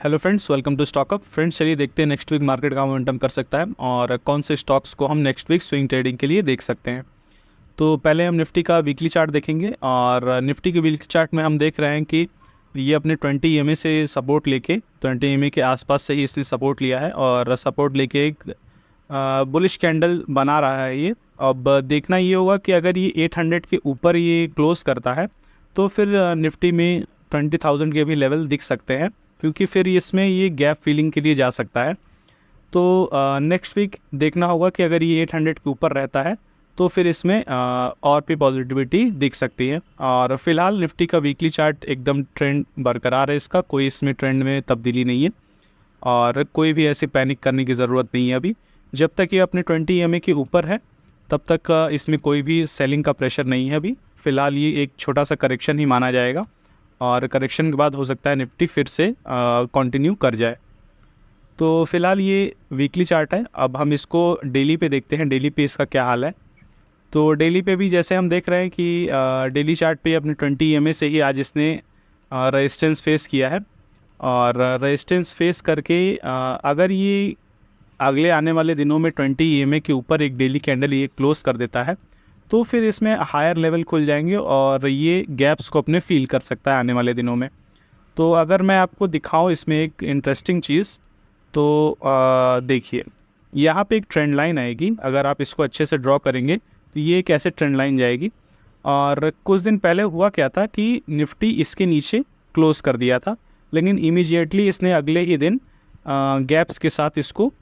Hello friends, welcome to StockUp. Friends, चलिए देखते हैं नेक्स्ट वीक मार्केट का मोमेंटम कर सकता है और कौन से स्टॉक्स को हम नेक्स्ट वीक स्विंग ट्रेडिंग के लिए देख सकते हैं। तो पहले हम निफ्टी का वीकली चार्ट देखेंगे और निफ्टी के वीकली चार्ट में हम देख रहे हैं कि ये अपने 20 EMA से सपोर्ट लेके 20 EMA के आसपास से ही इसने सपोर्ट लिया है और सपोर्ट लेके एक बुलिश कैंडल बना रहा है ये। अब देखना ये होगा कि अगर ये 800 के ऊपर ये क्लोज करता है तो फिर निफ्टी में 20,000 के भी लेवल दिख सकते हैं, क्योंकि फिर इसमें ये गैप फिलिंग के लिए जा सकता है। तो नेक्स्ट वीक देखना होगा कि अगर ये 800 के ऊपर रहता है तो फिर इसमें और भी पॉजिटिविटी दिख सकती है। और फिलहाल निफ्टी का वीकली चार्ट एकदम ट्रेंड बरकरार है, इसका कोई इसमें ट्रेंड में तब्दीली नहीं है और कोई भी ऐसी पैनिक करने की ज़रूरत नहीं है। अभी जब तक ये अपने 20 EMA के ऊपर है तब तक इसमें कोई भी सेलिंग का प्रेशर नहीं है। अभी फ़िलहाल ये एक छोटा सा करेक्शन ही माना जाएगा और करेक्शन के बाद हो सकता है निफ्टी फिर से कंटिन्यू कर जाए। तो फ़िलहाल ये वीकली चार्ट है। अब हम इसको डेली पे देखते हैं, डेली पे इसका क्या हाल है। तो डेली पे भी जैसे हम देख रहे हैं कि डेली चार्ट पे अपने 20 EMA से ही आज इसने रेजिस्टेंस फेस किया है और रेजिस्टेंस फेस करके अगर ये अगले आने वाले दिनों में 20 EMA के ऊपर एक डेली कैंडल ये क्लोज कर देता है तो फिर इसमें हायर लेवल खुल जाएंगे और ये गैप्स को अपने फील कर सकता है आने वाले दिनों में। तो अगर मैं आपको दिखाऊं इसमें एक इंटरेस्टिंग चीज़, तो देखिए यहाँ पे एक ट्रेंड लाइन आएगी। अगर आप इसको अच्छे से ड्रॉ करेंगे तो ये एक ऐसे ट्रेंड लाइन जाएगी। और कुछ दिन पहले हुआ क्या था कि निफ्टी इसके नीचे क्लोज कर दिया था, लेकिन इमीडिएटली इसने अगले ही दिन गैप्स के साथ इसको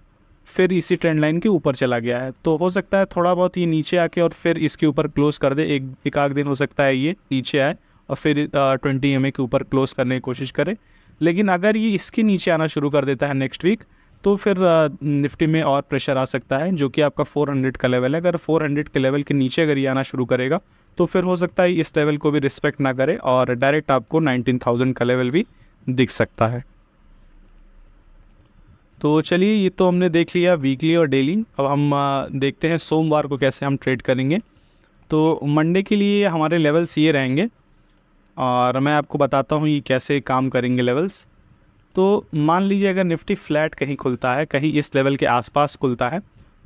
फिर इसी ट्रेंड लाइन के ऊपर चला गया है। तो हो सकता है थोड़ा बहुत ये नीचे आके और फिर इसके ऊपर क्लोज कर दे। एक आध दिन हो सकता है ये नीचे आए और फिर 20 EMA के ऊपर क्लोज करने की कोशिश करे। लेकिन अगर ये इसके नीचे आना शुरू कर देता है नेक्स्ट वीक तो फिर निफ्टी में और प्रेशर आ सकता है, जो कि आपका 400 का लेवल है। अगर 400 के लेवल के नीचे अगर ये आना शुरू करेगा तो फिर हो सकता है इस लेवल को भी रिस्पेक्ट ना करे और डायरेक्ट आपको 19,000 का लेवल भी दिख सकता है। तो चलिए, ये तो हमने देख लिया वीकली और डेली। अब हम देखते हैं सोमवार को कैसे हम ट्रेड करेंगे। तो मंडे के लिए हमारे लेवल्स ये रहेंगे और मैं आपको बताता हूँ ये कैसे काम करेंगे लेवल्स। तो मान लीजिए अगर निफ्टी फ्लैट कहीं खुलता है, कहीं इस लेवल के आसपास खुलता है,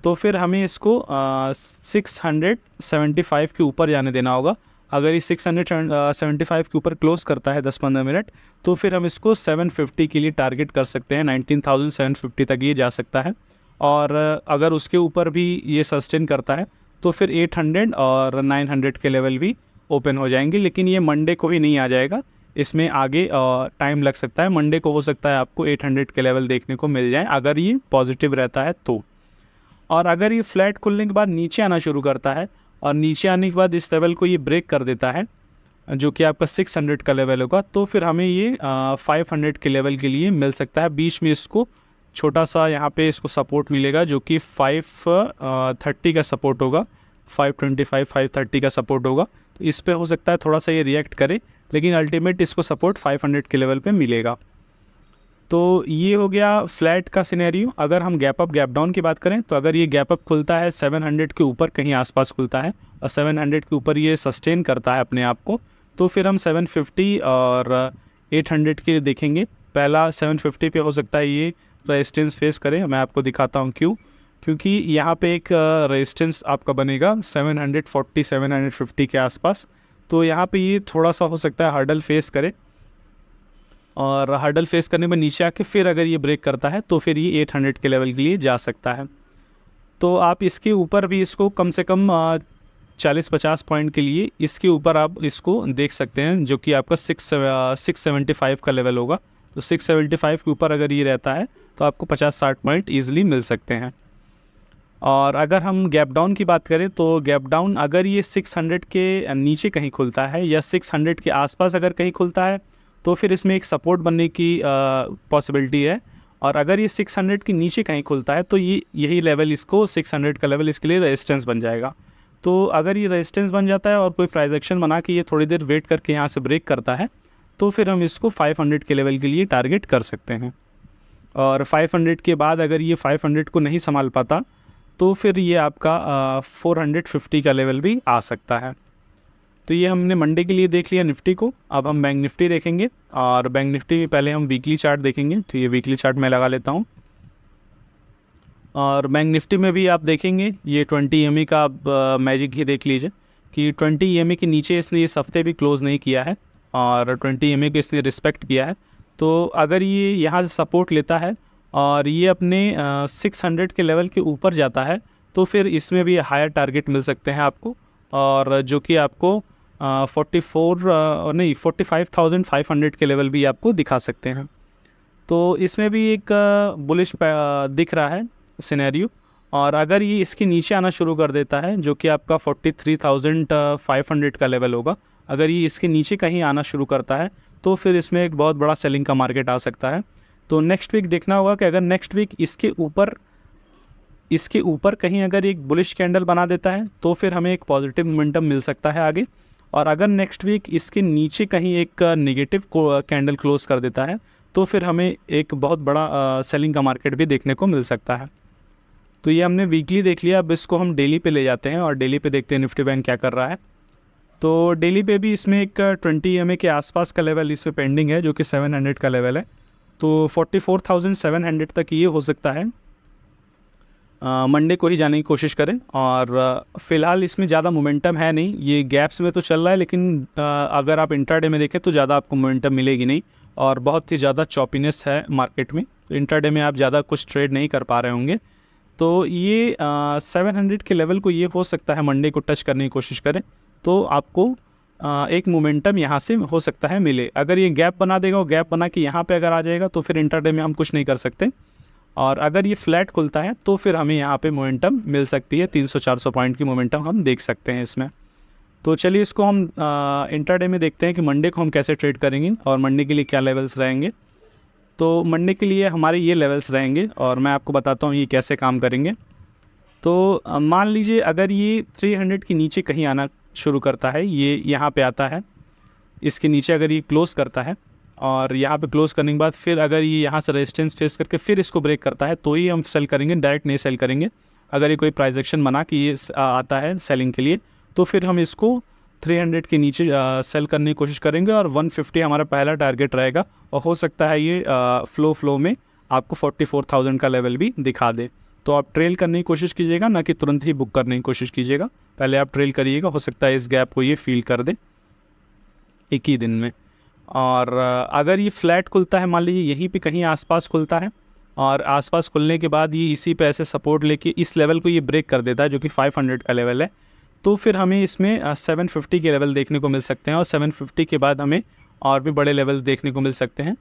तो फिर हमें इसको 675 के ऊपर जाने देना होगा। अगर ये 675 के ऊपर क्लोज करता है 10-15 मिनट तो फिर हम इसको 750 के लिए टारगेट कर सकते हैं। 19,750 तक ये जा सकता है। और अगर उसके ऊपर भी ये सस्टेन करता है तो फिर 800 और 900 के लेवल भी ओपन हो जाएंगे। लेकिन ये मंडे को ही नहीं आ जाएगा, इसमें आगे टाइम लग सकता है। मंडे को हो सकता है आपको 800 के लेवल देखने को मिल जाए अगर ये पॉजिटिव रहता है तो। और अगर ये फ्लैट खुलने के बाद नीचे आना शुरू करता है और नीचे आने के बाद इस लेवल को ये ब्रेक कर देता है, जो कि आपका 600 का लेवल होगा, तो फिर हमें ये 500 के लेवल के लिए मिल सकता है। बीच में इसको छोटा सा यहाँ पे इसको सपोर्ट मिलेगा, जो कि 530 का सपोर्ट होगा। 525 530 का सपोर्ट होगा। तो इस पे हो सकता है थोड़ा सा ये रिएक्ट करे, लेकिन अल्टीमेट इसको सपोर्ट 500 के लेवल पे मिलेगा। तो ये हो गया फ्लैट का सिनेरियो। अगर हम गैप अप गैप डाउन की बात करें तो अगर ये गैप अप खुलता है 700 के ऊपर कहीं आसपास खुलता है और 700 के ऊपर ये सस्टेन करता है अपने आप को, तो फिर हम 750 और 800 के लिए देखेंगे। पहला 750 पे हो सकता है ये रेजिस्टेंस फेस करे। मैं आपको दिखाता हूँ क्यों। क्योंकि यहाँ पे एक रेजिस्टेंस आपका बनेगा 740 750 के आसपास। तो यहाँ पे ये थोड़ा सा हो सकता है हर्डल फेस करे और हर्डल फेस करने में नीचे आके फिर अगर ये ब्रेक करता है तो फिर ये 800 के लेवल के लिए जा सकता है। तो आप इसके ऊपर भी इसको कम से कम 40-50 पॉइंट के लिए इसके ऊपर आप इसको देख सकते हैं, जो कि आपका 675 का लेवल होगा। तो 675 के ऊपर अगर ये रहता है तो आपको 50-60 पॉइंट ईजिली मिल सकते हैं। और अगर हम गैप डाउन की बात करें तो गैप डाउन अगर ये 600 के नीचे कहीं खुलता है या 600 के आसपास अगर कहीं खुलता है तो फिर इसमें एक सपोर्ट बनने की पॉसिबिलिटी है। और अगर ये 600 के नीचे कहीं खुलता है तो ये यही लेवल इसको 600 का लेवल इसके लिए रेजिस्टेंस बन जाएगा। तो अगर ये रेजिस्टेंस बन जाता है और कोई प्राइस एक्शन बना के ये थोड़ी देर वेट करके यहाँ से ब्रेक करता है तो फिर हम इसको 500 के लेवल के लिए टारगेट कर सकते हैं। और 500 के बाद अगर ये 500 को नहीं संभाल पाता तो फिर ये आपका 450 का लेवल भी आ सकता है। तो ये हमने मंडे के लिए देख लिया निफ्टी को। अब हम बैंक निफ्टी देखेंगे, और बैंक निफ्टी में पहले हम वीकली चार्ट देखेंगे। तो ये वीकली चार्ट मैं लगा लेता हूँ। और बैंक निफ्टी में भी आप देखेंगे ये 20 EMA का आप मैजिक ही देख लीजिए कि 20 EMA के नीचे इसने इस हफ्ते भी क्लोज़ नहीं किया है, और 20 EMA को इसने रिस्पेक्ट किया है। तो अगर ये यहाँ से सपोर्ट लेता है और ये अपने 600 के लेवल के ऊपर जाता है, तो फिर इसमें भी हायर टारगेट मिल सकते हैं आपको, और जो कि आपको 45,500 के लेवल भी आपको दिखा सकते हैं। तो इसमें भी एक बुलिश दिख रहा है सिनेरियो। और अगर ये इसके नीचे आना शुरू कर देता है, जो कि आपका 43,500 का लेवल होगा, अगर ये इसके नीचे कहीं आना शुरू करता है तो फिर इसमें एक बहुत बड़ा सेलिंग का मार्केट आ सकता है। तो नेक्स्ट वीक देखना होगा कि अगर नेक्स्ट वीक इसके ऊपर कहीं अगर एक बुलिश कैंडल बना देता है तो फिर हमें एक पॉजिटिव मोमेंटम मिल सकता है आगे। और अगर नेक्स्ट वीक इसके नीचे कहीं एक नेगेटिव कैंडल क्लोज कर देता है तो फिर हमें एक बहुत बड़ा सेलिंग का मार्केट भी देखने को मिल सकता है। तो ये हमने वीकली देख लिया। अब इसको हम डेली पे ले जाते हैं और डेली पे देखते हैं निफ्टी बैंक क्या कर रहा है। तो डेली पे भी इसमें एक 20 EMA के आसपास का लेवल इसमें पेंडिंग है, जो कि 700 का लेवल है। तो 44,700 तक ये हो सकता है मंडे को ही जाने की कोशिश करें। और फ़िलहाल इसमें ज़्यादा मोमेंटम है नहीं, ये गैप्स में तो चल रहा है, लेकिन अगर आप इंट्राडे में देखें तो ज़्यादा आपको मोमेंटम मिलेगी नहीं, और बहुत ही ज़्यादा चॉपीनेस है मार्केट में। तो इंट्राडे में आप ज़्यादा कुछ ट्रेड नहीं कर पा रहे होंगे। तो ये 700 के लेवल को ये हो सकता है मंडे को टच करने की कोशिश करें तो आपको एक मोमेंटम यहाँ से हो सकता है मिले। अगर ये गैप बना देगा, और गैप बना के यहाँ पे अगर आ जाएगा तो फिर इंट्राडे में हम कुछ नहीं कर सकते। और अगर ये फ्लैट खुलता है तो फिर हमें यहाँ पे मोमेंटम मिल सकती है, 300-400 पॉइंट की मोमेंटम हम देख सकते हैं इसमें। तो चलिए इसको हम इंट्राडे में देखते हैं कि मंडे को हम कैसे ट्रेड करेंगे और मंडे के लिए क्या लेवल्स रहेंगे। तो मंडे के लिए हमारे ये लेवल्स रहेंगे और मैं आपको बताता हूँ ये कैसे काम करेंगे। तो मान लीजिए अगर ये 300 के नीचे कहीं आना शुरू करता है, ये यहाँ पे आता है, इसके नीचे अगर ये क्लोज़ करता है और यहाँ पे क्लोज़ करने के बाद फिर अगर ये यहाँ से रेजिस्टेंस फेस करके फिर इसको ब्रेक करता है तो ही हम सेल करेंगे, डायरेक्ट नहीं सेल करेंगे। अगर ये कोई प्राइस एक्शन बना कि ये आता है सेलिंग के लिए तो फिर हम इसको 300 के नीचे सेल करने की कोशिश करेंगे, और 150 हमारा पहला टारगेट रहेगा। और हो सकता है ये फ्लो में आपको 44,000 का लेवल भी दिखा दे। तो आप ट्रेल करने की कोशिश कीजिएगा, ना कि तुरंत ही बुक करने की कोशिश कीजिएगा। पहले आप ट्रेल करिएगा, हो सकता है इस गैप को ये फील कर दे एक ही दिन में। और अगर ये फ्लैट खुलता है, मान लीजिए यहीं पे कहीं आसपास खुलता है, और आसपास खुलने के बाद ये इसी पे ऐसे सपोर्ट लेके इस लेवल को ये ब्रेक कर देता है, जो कि 500 का लेवल है, तो फिर हमें इसमें 750 के लेवल देखने को मिल सकते हैं। और 750 के बाद हमें और भी बड़े लेवल्स देखने को मिल सकते हैं,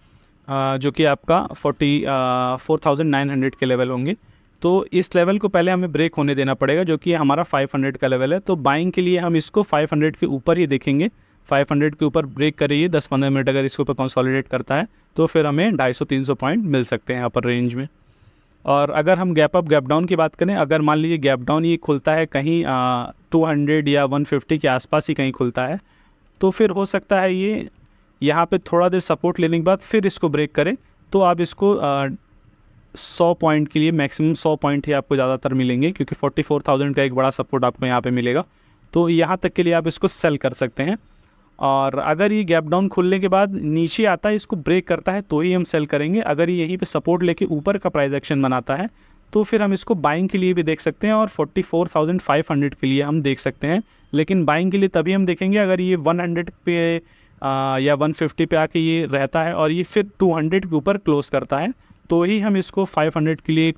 जो कि आपका 44,900 के लेवल होंगे। तो इस लेवल को पहले हमें ब्रेक होने देना पड़ेगा, जो कि हमारा 500 का लेवल है। तो बाइंग के लिए हम इसको 500 के ऊपर ही देखेंगे। 500 के ऊपर ब्रेक करिए 10-15 मिनट, अगर इसके ऊपर कंसोलिडेट करता है तो फिर हमें 250-300 पॉइंट मिल सकते हैं अपर रेंज में। और अगर हम गैप अप गैप डाउन की बात करें, अगर मान लीजिए गैप डाउन ये खुलता है कहीं 200 या 150 के आसपास ही कहीं खुलता है, तो फिर हो सकता है ये यहाँ पे थोड़ा देर सपोर्ट लेने के बाद फिर इसको ब्रेक करें। तो आप इसको 100 पॉइंट के लिए मैक्सिमम 100 पॉइंट ही आपको ज़्यादातर मिलेंगे, क्योंकि 44,000 का एक बड़ा सपोर्ट आपको यहाँ पे मिलेगा। तो यहाँ तक के लिए आप इसको सेल कर सकते हैं। और अगर ये गैप डाउन खुलने के बाद नीचे आता है, इसको ब्रेक करता है, तो ही हम सेल करेंगे। अगर ये यहीं पे सपोर्ट लेके ऊपर का प्राइस एक्शन बनाता है तो फिर हम इसको बाइंग के लिए भी देख सकते हैं, और 44,500 के लिए हम देख सकते हैं। लेकिन बाइंग के लिए तभी हम देखेंगे अगर ये 100 पे या 150 पे आके ये रहता है और ये फिर 200 के ऊपर क्लोज़ करता है, तो ही हम इसको 500 के लिए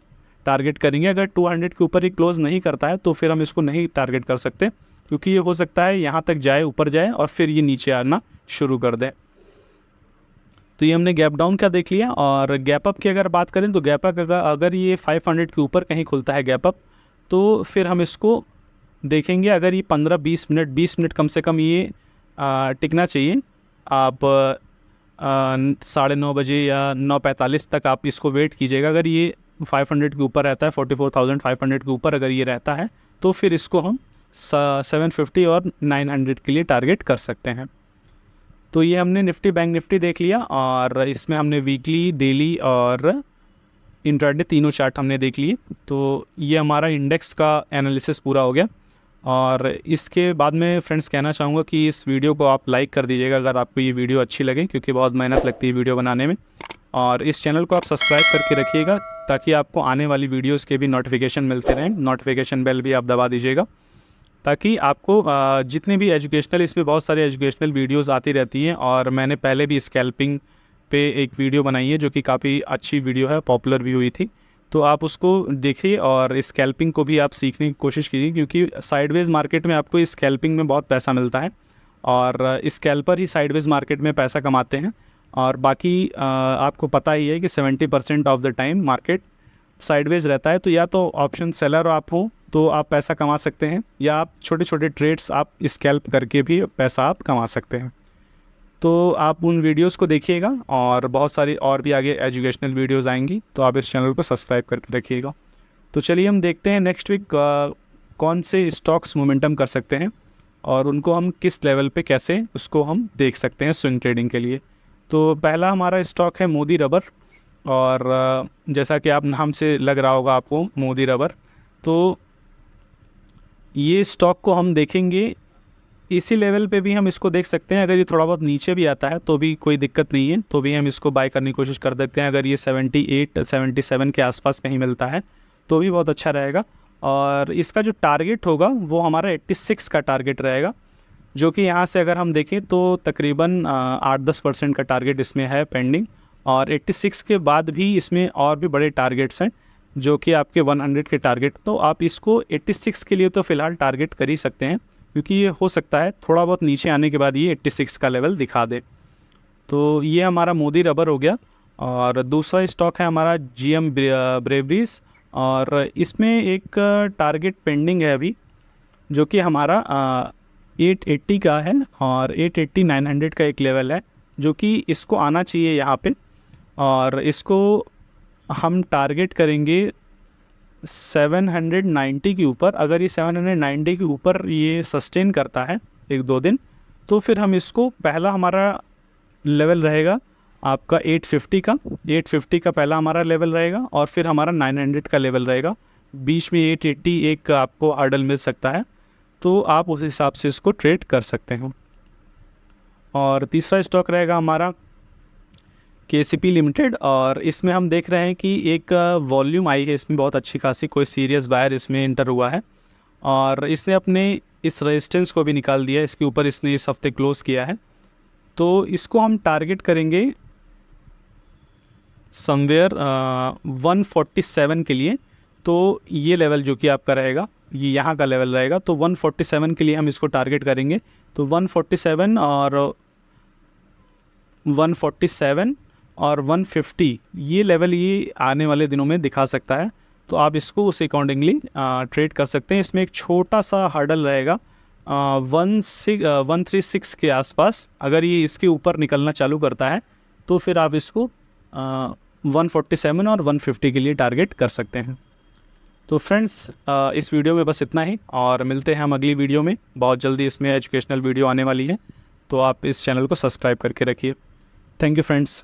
टारगेट करेंगे। अगर 200 के ऊपर ही क्लोज़ नहीं करता है तो फिर हम इसको नहीं टारगेट कर सकते, क्योंकि ये हो सकता है यहाँ तक जाए, ऊपर जाए और फिर ये नीचे आना शुरू कर दे। तो ये हमने गैप डाउन का देख लिया। और गैप अप की अगर बात करें तो गैप अप अगर ये 500 के ऊपर कहीं खुलता है गैप अप, तो फिर हम इसको देखेंगे। अगर ये 15-20 मिनट 20 मिनट कम से कम ये टिकना चाहिए। आप 9:30 बजे या 9:45 तक आप इसको वेट कीजिएगा। अगर ये 500 के ऊपर रहता है, 44,500 के ऊपर अगर ये रहता है, तो फिर इसको हम 750 और 900 के लिए टारगेट कर सकते हैं। तो ये हमने निफ्टी बैंक निफ्टी देख लिया, और इसमें हमने वीकली, डेली और इंट्राडे तीनों चार्ट हमने देख लिए। तो ये हमारा इंडेक्स का एनालिसिस पूरा हो गया। और इसके बाद में फ्रेंड्स कहना चाहूँगा कि इस वीडियो को आप लाइक कर दीजिएगा अगर आपको ये वीडियो अच्छी लगे, क्योंकि बहुत मेहनत लगती है वीडियो बनाने में। और इस चैनल को आप सब्सक्राइब करके रखिएगा ताकि आपको आने वाली वीडियोस के भी नोटिफिकेशन मिलते रहें। नोटिफिकेशन बेल भी आप दबा दीजिएगा ताकि आपको जितने भी एजुकेशनल, इसमें बहुत सारे एजुकेशनल वीडियोस आती रहती हैं। और मैंने पहले भी स्कैल्पिंग पे एक वीडियो बनाई है जो कि काफ़ी अच्छी वीडियो है, पॉपुलर भी हुई थी, तो आप उसको देखिए और स्कैल्पिंग को भी आप सीखने की कोशिश कीजिए, क्योंकि साइडवेज मार्केट में आपको स्कैल्पिंग में बहुत पैसा मिलता है और स्कैल्पर ही साइडवेज मार्केट में पैसा कमाते हैं। और बाकी आपको पता ही है कि 70% of the time market sideways रहता है। तो या तो ऑप्शन सेलर आप हो तो आप पैसा कमा सकते हैं, या आप छोटे छोटे ट्रेड्स आप स्कैल्प करके भी पैसा आप कमा सकते हैं। तो आप उन वीडियोस को देखिएगा और बहुत सारी और भी आगे एजुकेशनल वीडियोस आएंगी, तो आप इस चैनल को सब्सक्राइब करके रखिएगा। तो चलिए हम देखते हैं नेक्स्ट वीक कौन से स्टॉक्स मोमेंटम कर सकते हैं और उनको हम किस लेवल पे कैसे उसको हम देख सकते हैं स्विंग ट्रेडिंग के लिए। तो पहला हमारा स्टॉक है मोदी रबर, और जैसा कि आप नाम से लग रहा होगा आपको मोदी रबर, तो ये स्टॉक को हम देखेंगे इसी लेवल पे भी हम इसको देख सकते हैं। अगर ये थोड़ा बहुत नीचे भी आता है तो भी कोई दिक्कत नहीं है, तो भी हम इसको बाय करने की कोशिश कर देते हैं। अगर ये 78-77 के आसपास कहीं मिलता है तो भी बहुत अच्छा रहेगा। और इसका जो टारगेट होगा वो हमारा 86 का टारगेट रहेगा, जो कि यहाँ से अगर हम देखें तो तकरीबन 8-10% का टारगेट इसमें है पेंडिंग। और 86 के बाद भी इसमें और भी बड़े टारगेट्स हैं जो कि आपके 100 के टारगेट, तो आप इसको 86 के लिए तो फ़िलहाल टारगेट कर ही सकते हैं, क्योंकि ये हो सकता है थोड़ा बहुत नीचे आने के बाद ये 86 का लेवल दिखा दे। तो ये हमारा मोदी रबर हो गया। और दूसरा स्टॉक है हमारा GM ब्रेवरीज, और इसमें एक टारगेट पेंडिंग है अभी जो कि हमारा 880 का है, और 880-900 का एक लेवल है जो कि इसको आना चाहिए यहाँ पे। और इसको हम टारगेट करेंगे 790 के ऊपर। अगर ये 790 के ऊपर ये सस्टेन करता है 1-2 दिन, तो फिर हम इसको, पहला हमारा लेवल रहेगा आपका 850 का पहला हमारा लेवल रहेगा, और फिर हमारा 900 का लेवल रहेगा। बीच में 880 एक आपको हर्डल मिल सकता है, तो आप उस हिसाब से इसको ट्रेड कर सकते हो। और तीसरा स्टॉक रहेगा हमारा KCP लिमिटेड, और इसमें हम देख रहे हैं कि एक वॉल्यूम आई है इसमें बहुत अच्छी खासी, कोई सीरियस बायर इसमें इंटर हुआ है और इसने अपने इस रेजिस्टेंस को भी निकाल दिया। इसके ऊपर इसने इस हफ्ते क्लोज़ किया है, तो इसको हम टारगेट करेंगे समवेयर 147 के लिए। तो ये लेवल जो कि आपका रहेगा, ये यहाँ का लेवल रहेगा, तो 147 के लिए हम इसको टारगेट करेंगे। तो 147 और 150 ये लेवल ये आने वाले दिनों में दिखा सकता है, तो आप इसको उस अकॉर्डिंगली ट्रेड कर सकते हैं। इसमें एक छोटा सा हर्डल रहेगा 136 के आसपास। अगर ये इसके ऊपर निकलना चालू करता है तो फिर आप इसको 147 और 150 के लिए टारगेट कर सकते हैं। तो फ्रेंड्स इस वीडियो में बस इतना ही, और मिलते हैं हम अगली वीडियो में। बहुत जल्दी इसमें एजुकेशनल वीडियो आने वाली है, तो आप इस चैनल को सब्सक्राइब करके रखिए। Thank you friends.